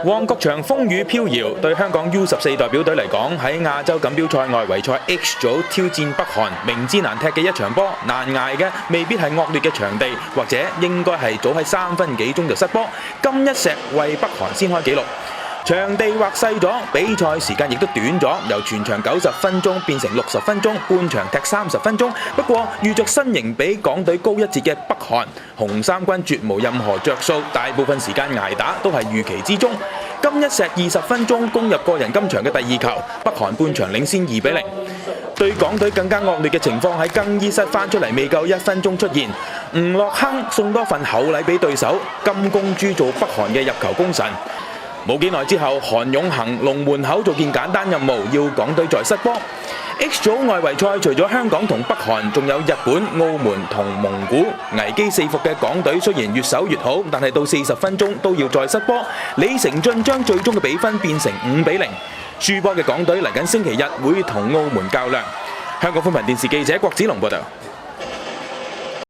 旺角場風雨飄搖，對香港 U14 代表隊嚟講，喺亞洲錦標賽外圍賽 H 組挑戰北韓，明知難踢嘅一場波，難捱嘅未必係惡劣嘅場地，或者應該係早喺3分幾鐘就失波，金一石為北韓先開紀錄。場地劃細咗，比賽時間亦都短咗，由全場90分鐘變成60分鐘，半場踢30分鐘。不過遇着身形比港隊高一截嘅北韓，紅衫軍絕無任何着數，大部分時間捱打都係預期之中。金一石20分鐘攻入個人今場嘅第2球，北韓半場領先2-0。對港隊更加惡劣嘅情況喺更衣室翻出嚟，未夠1分鐘出現，吳樂亨送多份厚禮俾對手，金公豬做北韓嘅入球功臣。冇幾耐之後，韓永恆龍門口做件簡單任務，要港隊再失波。H 組外圍賽除咗香港同北韓，仲有日本、澳門同蒙古。危機四伏嘅港隊雖然越守越好，但係到40分鐘都要再失波。李成俊將最終嘅比分變成5-0。輸波嘅港隊嚟緊星期日會同澳門較量。香港寬頻電視記者郭子龍報道。